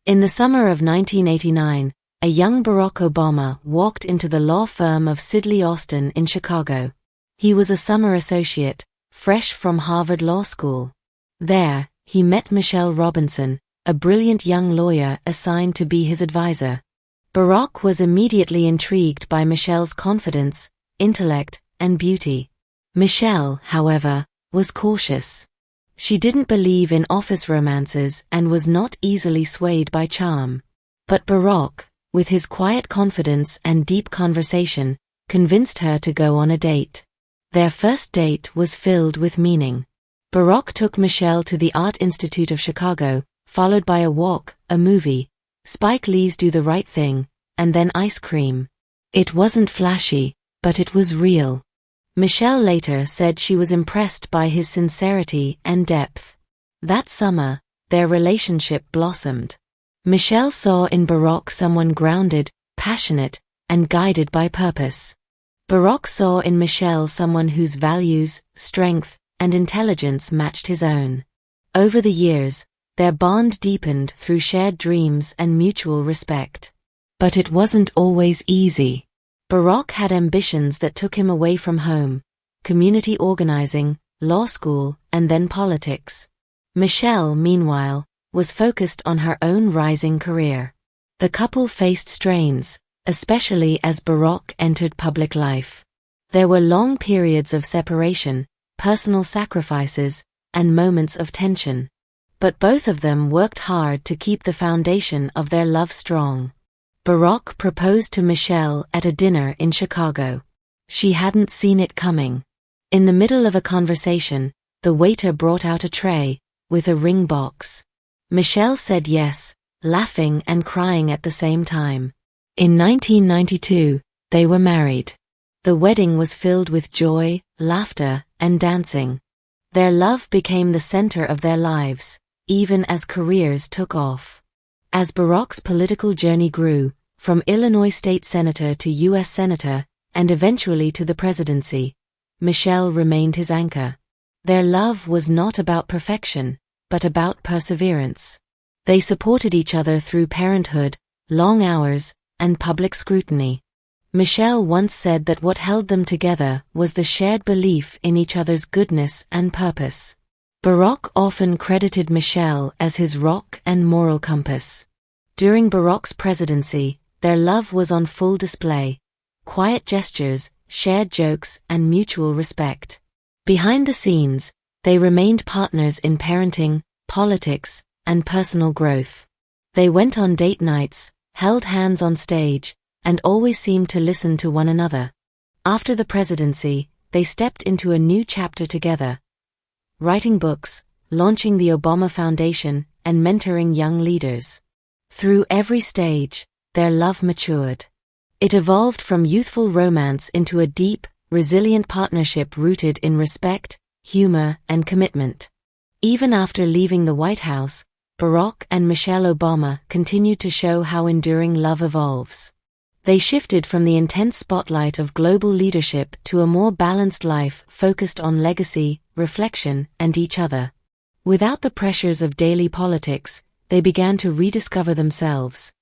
In the summer of 1989, a young Barack Obama walked into the law firm of Sidley Austin in Chicago. He was a summer associate, fresh from Harvard Law School. There, he met Michelle Robinson, a brilliant young lawyer assigned to be his advisor. Barack was immediately intrigued by Michelle's confidence, intellect, and beauty. Michelle, however, was cautious. She didn't believe in office romances and was not easily swayed by charm. But Barack, with his quiet confidence and deep conversation, convinced her to go on a date. Their first date was filled with meaning. Barack took Michelle to the Art Institute of Chicago, followed by a walk, a movie, Spike Lee's Do the Right Thing, and then ice cream. It wasn't flashy, but it was real. Michelle later said she was impressed by his sincerity and depth. That summer, their relationship blossomed. Michelle saw in Barack someone grounded, passionate, and guided by purpose. Barack saw in Michelle someone whose values, strength, and intelligence matched his own. Over the years, their bond deepened through shared dreams and mutual respect. But it wasn't always easy. Barack had ambitions that took him away from home: community organizing, law school, and then politics. Michelle, meanwhile, was focused on her own rising career. The couple faced strains, especially as Barack entered public life. There were long periods of separation, personal sacrifices, and moments of tension. But both of them worked hard to keep the foundation of their love strong. Barack proposed to Michelle at a dinner in Chicago. She hadn't seen it coming. In the middle of a conversation, the waiter brought out a tray, with a ring box. Michelle said yes, laughing and crying at the same time. In 1992, they were married. The wedding was filled with joy, laughter, and dancing. Their love became the center of their lives, even as careers took off. As Barack's political journey grew, from Illinois state senator to U.S. senator, and eventually to the presidency, Michelle remained his anchor. Their love was not about perfection, but about perseverance. They supported each other through parenthood, long hours, and public scrutiny. Michelle once said that what held them together was the shared belief in each other's goodness and purpose. Barack often credited Michelle as his rock and moral compass. During Barack's presidency, their love was on full display: quiet gestures, shared jokes, and mutual respect. Behind the scenes, they remained partners in parenting, politics, and personal growth. They went on date nights, held hands on stage, and always seemed to listen to one another. After the presidency, they stepped into a new chapter together, writing books, launching the Obama Foundation, and mentoring young leaders. Through every stage, their love matured. It evolved from youthful romance into a deep, resilient partnership rooted in respect, humor, and commitment. Even after leaving the White House, Barack and Michelle Obama continued to show how enduring love evolves. They shifted from the intense spotlight of global leadership to a more balanced life focused on legacy, reflection, and each other. Without the pressures of daily politics, they began to rediscover themselves.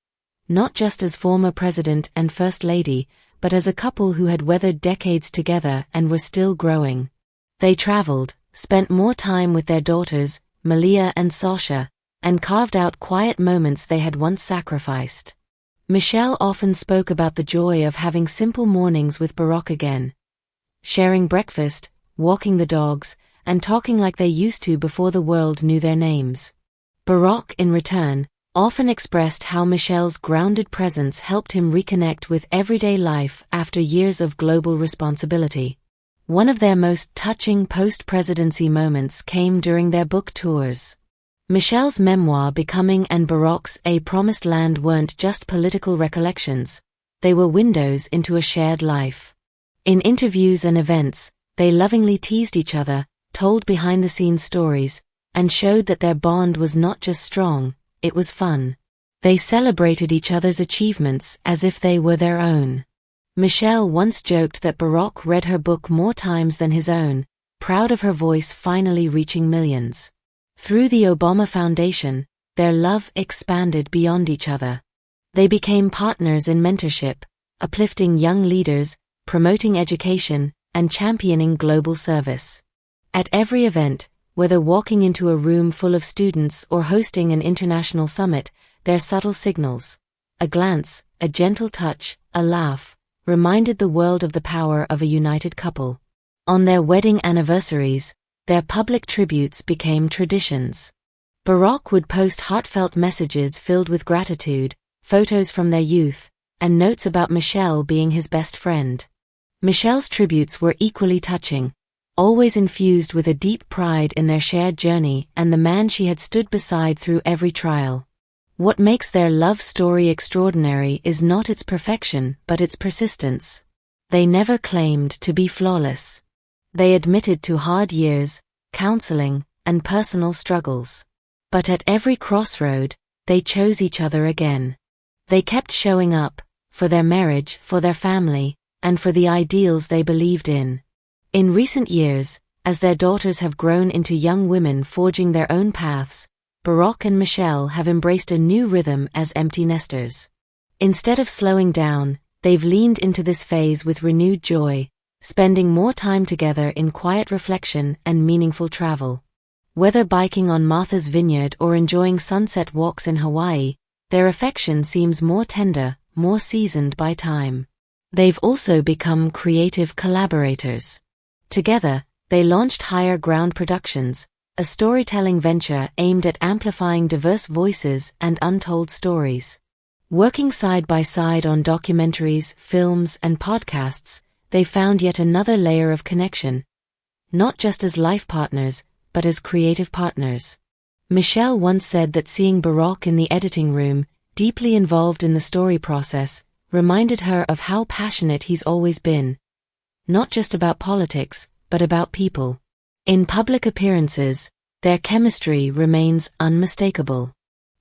Not just as former president and first lady, but as a couple who had weathered decades together and were still growing. They traveled, spent more time with their daughters, Malia and Sasha, and carved out quiet moments they had once sacrificed. Michelle often spoke about the joy of having simple mornings with Barack again. Sharing breakfast, walking the dogs, and talking like they used to before the world knew their names. Barack, in return, often expressed how Michelle's grounded presence helped him reconnect with everyday life after years of global responsibility. One of their most touching post-presidency moments came during their book tours. Michelle's memoir Becoming and Barack's A Promised Land weren't just political recollections, they were windows into a shared life. In interviews and events, they lovingly teased each other, told behind-the-scenes stories, and showed that their bond was not just strong, it was fun. They celebrated each other's achievements as if they were their own. Michelle once joked that Barack read her book more times than his own, proud of her voice finally reaching millions. Through the Obama Foundation, their love expanded beyond each other. They became partners in mentorship, uplifting young leaders, promoting education, and championing global service. At every event, whether walking into a room full of students or hosting an international summit, their subtle signals, a glance, a gentle touch, a laugh, reminded the world of the power of a united couple. On their wedding anniversaries, their public tributes became traditions. Barack would post heartfelt messages filled with gratitude, photos from their youth, and notes about Michelle being his best friend. Michelle's tributes were equally touching, always infused with a deep pride in their shared journey and the man she had stood beside through every trial. What makes their love story extraordinary is not its perfection but its persistence. They never claimed to be flawless. They admitted to hard years, counseling, and personal struggles. But at every crossroad, they chose each other again. They kept showing up, for their marriage, for their family, and for the ideals they believed in. In recent years, as their daughters have grown into young women forging their own paths, Barack and Michelle have embraced a new rhythm as empty nesters. Instead of slowing down, they've leaned into this phase with renewed joy, spending more time together in quiet reflection and meaningful travel. Whether biking on Martha's Vineyard or enjoying sunset walks in Hawaii, their affection seems more tender, more seasoned by time. They've also become creative collaborators. Together, they launched Higher Ground Productions, a storytelling venture aimed at amplifying diverse voices and untold stories. Working side by side on documentaries, films, and podcasts, they found yet another layer of connection, not just as life partners, but as creative partners. Michelle once said that seeing Barack in the editing room, deeply involved in the story process, reminded her of how passionate he's always been. Not just about politics, but about people. In public appearances, their chemistry remains unmistakable.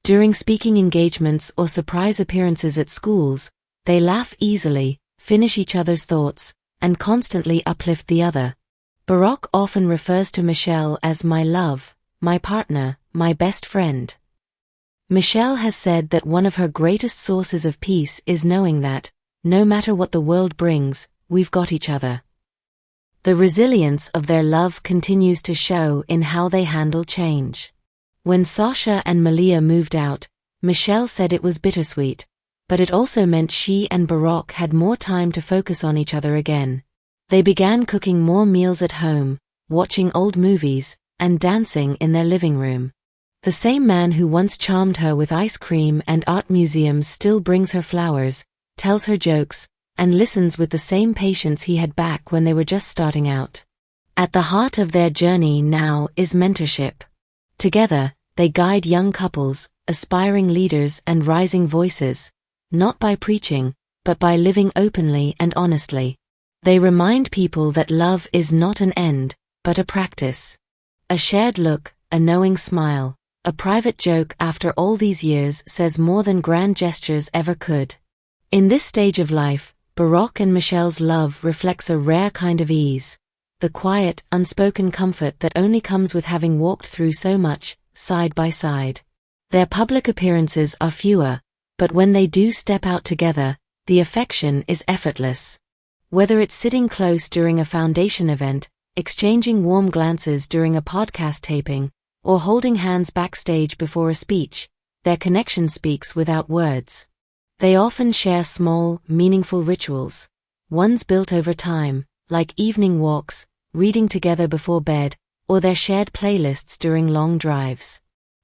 During speaking engagements or surprise appearances at schools, they laugh easily, finish each other's thoughts, and constantly uplift the other. Barack often refers to Michelle as my love, my partner, my best friend. Michelle has said that one of her greatest sources of peace is knowing that, no matter what the world brings, we've got each other. The resilience of their love continues to show in how they handle change. When Sasha and Malia moved out, Michelle said it was bittersweet, but it also meant she and Barack had more time to focus on each other again. They began cooking more meals at home, watching old movies, and dancing in their living room. The same man who once charmed her with ice cream and art museums still brings her flowers, tells her jokes, and listens with the same patience he had back when they were just starting out. At the heart of their journey now is mentorship. Together, they guide young couples, aspiring leaders and rising voices, not by preaching, but by living openly and honestly. They remind people that love is not an end, but a practice. A shared look, a knowing smile, a private joke after all these years says more than grand gestures ever could. In this stage of life, Barack and Michelle's love reflects a rare kind of ease, the quiet, unspoken comfort that only comes with having walked through so much, side by side. Their public appearances are fewer, but when they do step out together, the affection is effortless. Whether it's sitting close during a foundation event, exchanging warm glances during a podcast taping, or holding hands backstage before a speech, their connection speaks without words. They often share small, meaningful rituals, ones built over time, like evening walks, reading together before bed, or their shared playlists during long drives.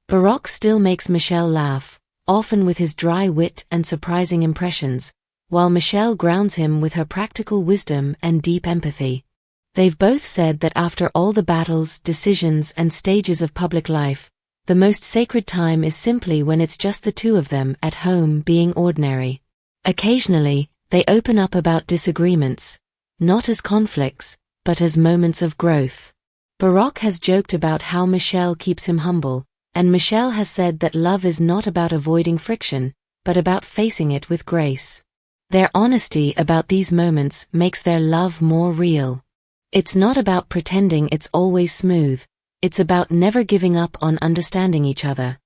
Barack still makes Michelle laugh, often with his dry wit and surprising impressions, while Michelle grounds him with her practical wisdom and deep empathy. They've both said that after all the battles, decisions, and stages of public life, the most sacred time is simply when it's just the two of them at home being ordinary. Occasionally, they open up about disagreements, not as conflicts, but as moments of growth. Barack has joked about how Michelle keeps him humble, and Michelle has said that love is not about avoiding friction, but about facing it with grace. Their honesty about these moments makes their love more real. It's not about pretending it's always smooth, it's about never giving up on understanding each other.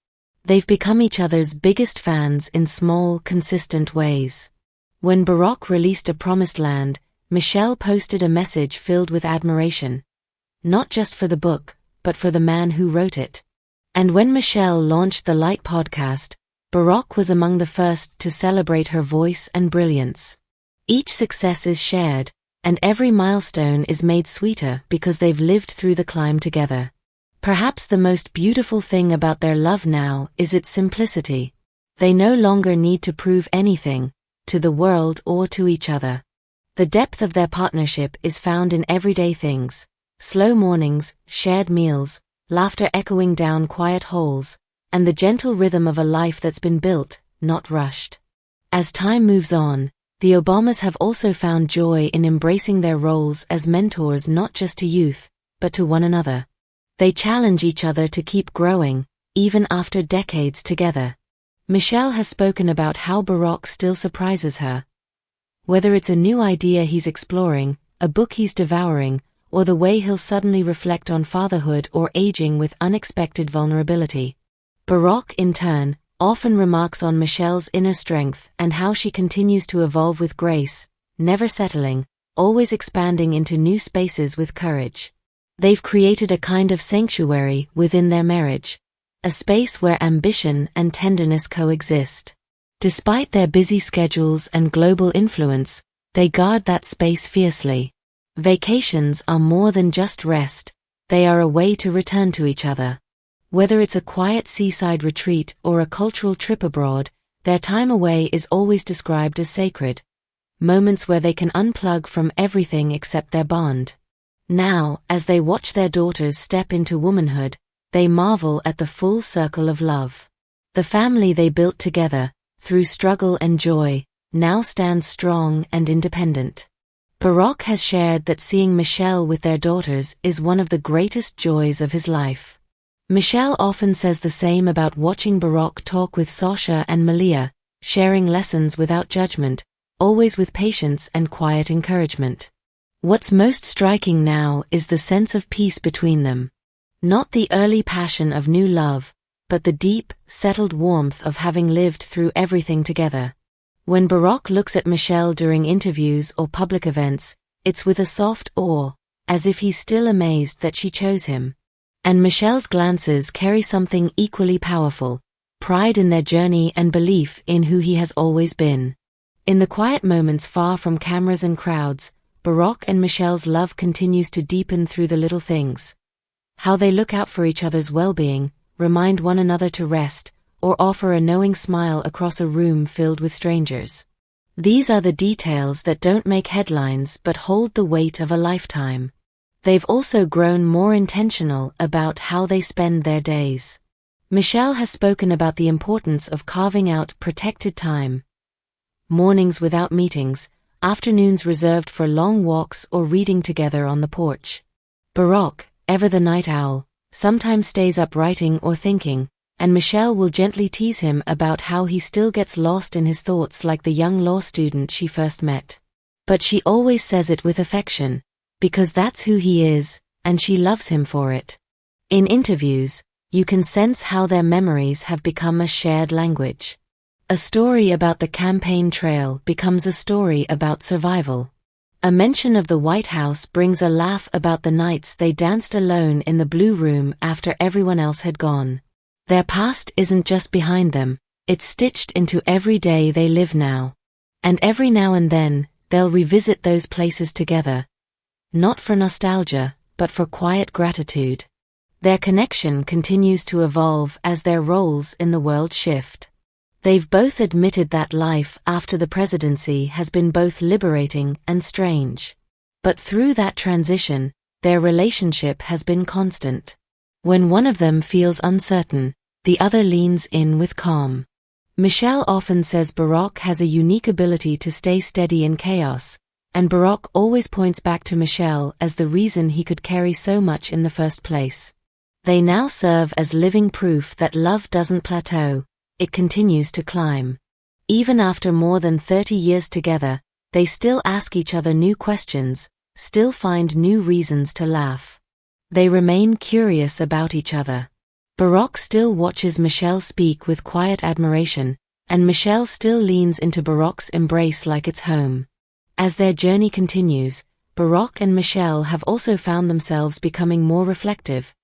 They've become each other's biggest fans in small, consistent ways. When Barack released A Promised Land, Michelle posted a message filled with admiration, not just for the book, but for the man who wrote it. And when Michelle launched the Light podcast, Barack was among the first to celebrate her voice and brilliance. Each success is shared, and every milestone is made sweeter because they've lived through the climb together. Perhaps the most beautiful thing about their love now is its simplicity. They no longer need to prove anything, to the world or to each other. The depth of their partnership is found in everyday things: slow mornings, shared meals, laughter echoing down quiet halls, and the gentle rhythm of a life that's been built, not rushed. As time moves on, the Obamas have also found joy in embracing their roles as mentors not just to youth, but to one another. They challenge each other to keep growing, even after decades together. Michelle has spoken about how Barack still surprises her. Whether it's a new idea he's exploring, a book he's devouring, or the way he'll suddenly reflect on fatherhood or aging with unexpected vulnerability. Barack, in turn, often remarks on Michelle's inner strength and how she continues to evolve with grace, never settling, always expanding into new spaces with courage. They've created a kind of sanctuary within their marriage, a space where ambition and tenderness coexist. Despite their busy schedules and global influence, they guard that space fiercely. Vacations are more than just rest, they are a way to return to each other. Whether it's a quiet seaside retreat or a cultural trip abroad, their time away is always described as sacred. Moments where they can unplug from everything except their bond. Now, as they watch their daughters step into womanhood, they marvel at the full circle of love. The family they built together, through struggle and joy, now stands strong and independent. Barack has shared that seeing Michelle with their daughters is one of the greatest joys of his life. Michelle often says the same about watching Barack talk with Sasha and Malia, sharing lessons without judgment, always with patience and quiet encouragement. What's most striking now is the sense of peace between them. Not the early passion of new love, but the deep, settled warmth of having lived through everything together. When Barack looks at Michelle during interviews or public events, it's with a soft awe, as if he's still amazed that she chose him. And Michelle's glances carry something equally powerful: pride in their journey and belief in who he has always been. In the quiet moments far from cameras and crowds, Barack and Michelle's love continues to deepen through the little things. How they look out for each other's well-being, remind one another to rest, or offer a knowing smile across a room filled with strangers. These are the details that don't make headlines but hold the weight of a lifetime. They've also grown more intentional about how they spend their days. Michelle has spoken about the importance of carving out protected time. Mornings without meetings, afternoons reserved for long walks or reading together on the porch. Barack, ever the night owl, sometimes stays up writing or thinking, and Michelle will gently tease him about how he still gets lost in his thoughts like the young law student she first met. But she always says it with affection, because that's who he is, and she loves him for it. In interviews, you can sense how their memories have become a shared language. A story about the campaign trail becomes a story about survival. A mention of the White House brings a laugh about the nights they danced alone in the Blue Room after everyone else had gone. Their past isn't just behind them, it's stitched into every day they live now. And every now and then, they'll revisit those places together. Not for nostalgia, but for quiet gratitude. Their connection continues to evolve as their roles in the world shift. They've both admitted that life after the presidency has been both liberating and strange. But through that transition, their relationship has been constant. When one of them feels uncertain, the other leans in with calm. Michelle often says Barack has a unique ability to stay steady in chaos, and Barack always points back to Michelle as the reason he could carry so much in the first place. They now serve as living proof that love doesn't plateau, it continues to climb. Even after more than 30 years together, they still ask each other new questions, still find new reasons to laugh. They remain curious about each other. Barack still watches Michelle speak with quiet admiration, and Michelle still leans into Barack's embrace like it's home. As their journey continues, Barack and Michelle have also found themselves becoming more reflective,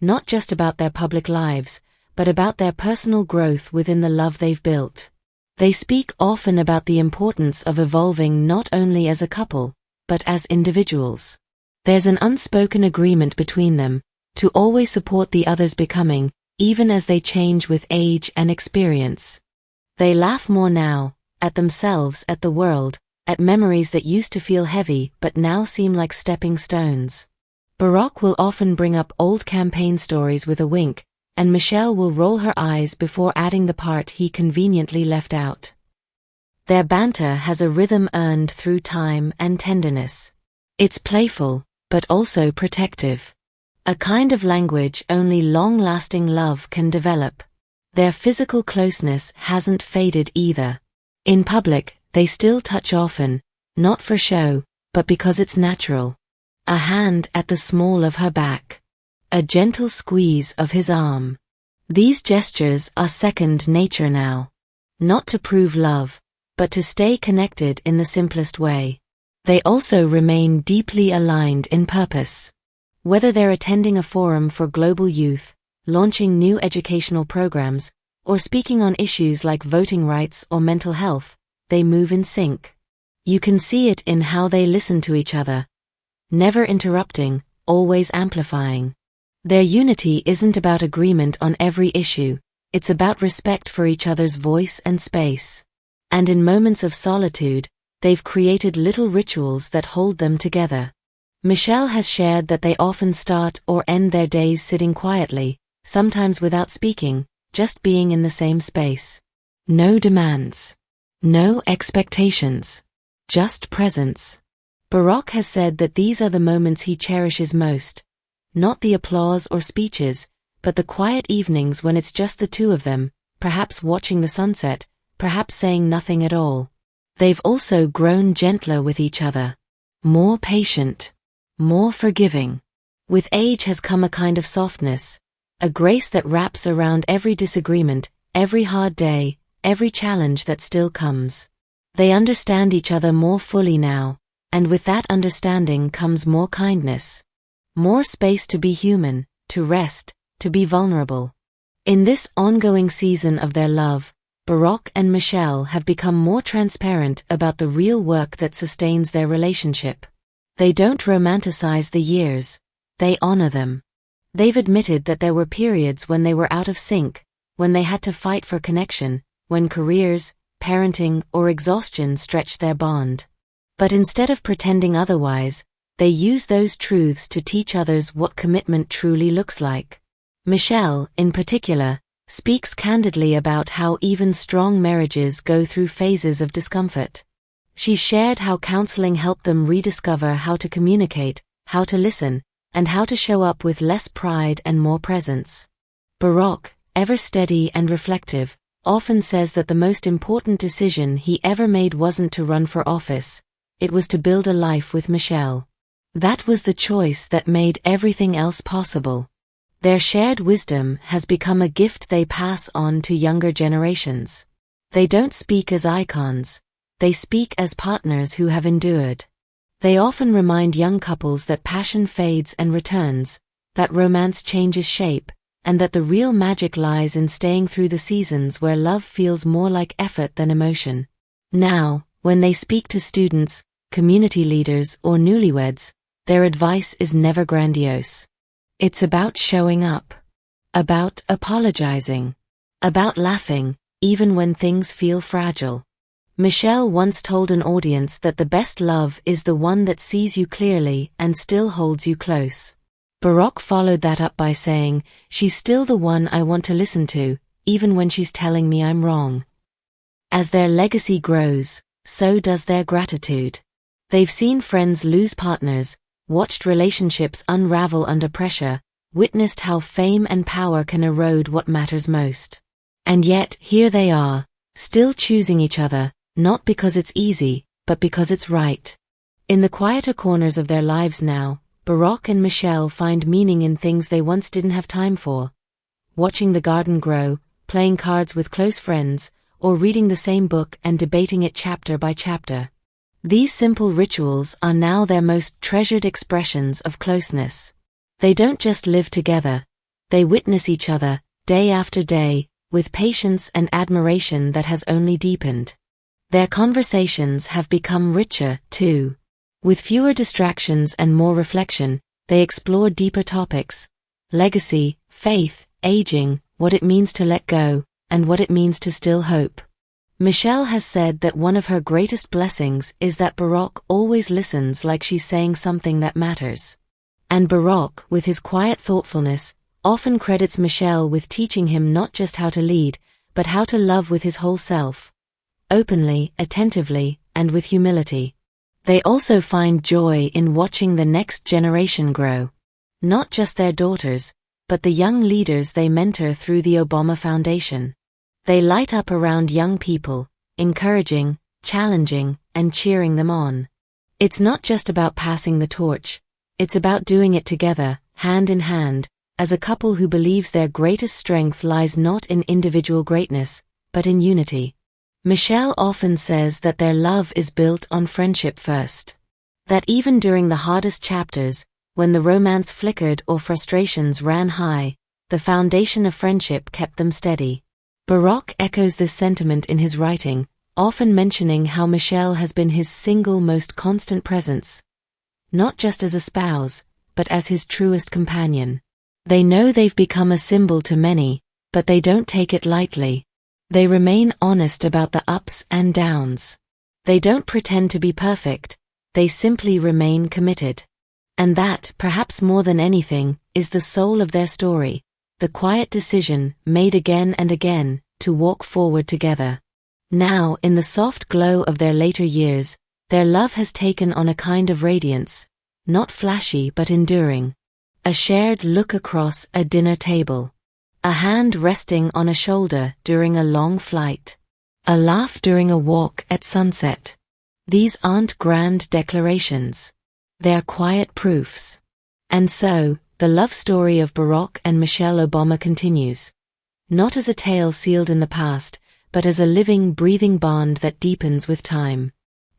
not just about their public lives, but about their personal growth within the love they've built. They speak often about the importance of evolving not only as a couple, but as individuals. There's an unspoken agreement between them to always support the other's becoming, even as they change with age and experience. They laugh more now, at themselves, at the world, at memories that used to feel heavy but now seem like stepping stones. Barack will often bring up old campaign stories with a wink, and Michelle will roll her eyes before adding the part he conveniently left out. Their banter has a rhythm earned through time and tenderness. It's playful, but also protective. A kind of language only long-lasting love can develop. Their physical closeness hasn't faded either. In public, they still touch often, not for show, but because it's natural. A hand at the small of her back. A gentle squeeze of his arm. These gestures are second nature now. Not to prove love, but to stay connected in the simplest way. They also remain deeply aligned in purpose. Whether they're attending a forum for global youth, launching new educational programs, or speaking on issues like voting rights or mental health, they move in sync. You can see it in how they listen to each other. Never interrupting, always amplifying. Their unity isn't about agreement on every issue, it's about respect for each other's voice and space. And in moments of solitude, they've created little rituals that hold them together. Michelle has shared that they often start or end their days sitting quietly, sometimes without speaking, just being in the same space. No demands. No expectations. Just presence. Barack has said that these are the moments he cherishes most. Not the applause or speeches, but the quiet evenings when it's just the two of them, perhaps watching the sunset, perhaps saying nothing at all. They've also grown gentler with each other. More patient. More forgiving. With age has come a kind of softness, a grace that wraps around every disagreement, every hard day, every challenge that still comes. They understand each other more fully now, and with that understanding comes more kindness. More space to be human, to rest, to be vulnerable. In this ongoing season of their love, Barack and Michelle have become more transparent about the real work that sustains their relationship. They don't romanticize the years, they honor them. They've admitted that there were periods when they were out of sync, when they had to fight for connection, when careers, parenting, or exhaustion stretched their bond. But instead of pretending otherwise, they use those truths to teach others what commitment truly looks like. Michelle, in particular, speaks candidly about how even strong marriages go through phases of discomfort. She's shared how counseling helped them rediscover how to communicate, how to listen, and how to show up with less pride and more presence. Barack, ever steady and reflective, often says that the most important decision he ever made wasn't to run for office, it was to build a life with Michelle. That was the choice that made everything else possible. Their shared wisdom has become a gift they pass on to younger generations. They don't speak as icons, they speak as partners who have endured. They often remind young couples that passion fades and returns, that romance changes shape, and that the real magic lies in staying through the seasons where love feels more like effort than emotion. Now, when they speak to students, community leaders, or newlyweds, their advice is never grandiose. It's about showing up. About apologizing. About laughing, even when things feel fragile. Michelle once told an audience that the best love is the one that sees you clearly and still holds you close. Barack followed that up by saying, "She's still the one I want to listen to, even when she's telling me I'm wrong." As their legacy grows, so does their gratitude. They've seen friends lose partners, watched relationships unravel under pressure, witnessed how fame and power can erode what matters most. And yet, here they are, still choosing each other, not because it's easy, but because it's right. In the quieter corners of their lives now, Barack and Michelle find meaning in things they once didn't have time for. watching the garden grow, playing cards with close friends, or reading the same book and debating it chapter by chapter. These simple rituals are now their most treasured expressions of closeness. They don't just live together, they witness each other, day after day, with patience and admiration that has only deepened. Their conversations have become richer, too. With fewer distractions and more reflection, they explore deeper topics: legacy, faith, aging, what it means to let go, and what it means to still hope. Michelle has said that one of her greatest blessings is that Barack always listens like she's saying something that matters. And Barack, with his quiet thoughtfulness, often credits Michelle with teaching him not just how to lead, but how to love with his whole self. Openly, attentively, and with humility. They also find joy in watching the next generation grow. Not just their daughters, but the young leaders they mentor through the Obama Foundation. They light up around young people, encouraging, challenging, and cheering them on. It's not just about passing the torch, it's about doing it together, hand in hand, as a couple who believes their greatest strength lies not in individual greatness, but in unity. Michelle often says that their love is built on friendship first. That even during the hardest chapters, when the romance flickered or frustrations ran high, the foundation of friendship kept them steady. Barack echoes this sentiment in his writing, often mentioning how Michelle has been his single most constant presence. Not just as a spouse, but as his truest companion. They know they've become a symbol to many, but they don't take it lightly. They remain honest about the ups and downs. They don't pretend to be perfect, they simply remain committed. And that, perhaps more than anything, is the soul of their story, the quiet decision, made again and again, to walk forward together. Now, in the soft glow of their later years, their love has taken on a kind of radiance, not flashy but enduring. A shared look across a dinner table. A hand resting on a shoulder during a long flight. A laugh during a walk at sunset. These aren't grand declarations. They are quiet proofs. And so, the love story of Barack and Michelle Obama continues. Not as a tale sealed in the past, but as a living, breathing bond that deepens with time.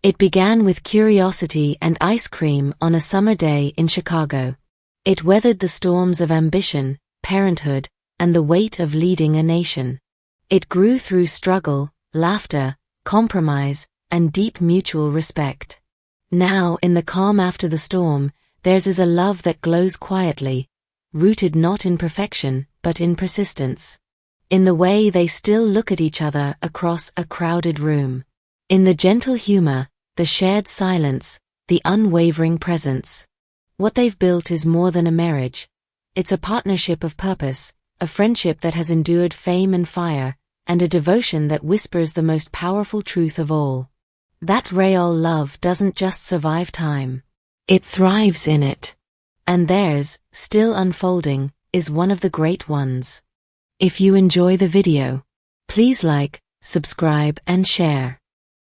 It began with curiosity and ice cream on a summer day in Chicago. It weathered the storms of ambition, parenthood, and the weight of leading a nation. It grew through struggle, laughter, compromise, and deep mutual respect. Now, in the calm after the storm, theirs is a love that glows quietly, rooted not in perfection, but in persistence. In the way they still look at each other across a crowded room. In the gentle humor, the shared silence, the unwavering presence. What they've built is more than a marriage. It's a partnership of purpose, a friendship that has endured fame and fire, and a devotion that whispers the most powerful truth of all. That real love doesn't just survive time. It thrives in it. And theirs, still unfolding, is one of the great ones. If you enjoy the video, please like, subscribe and share.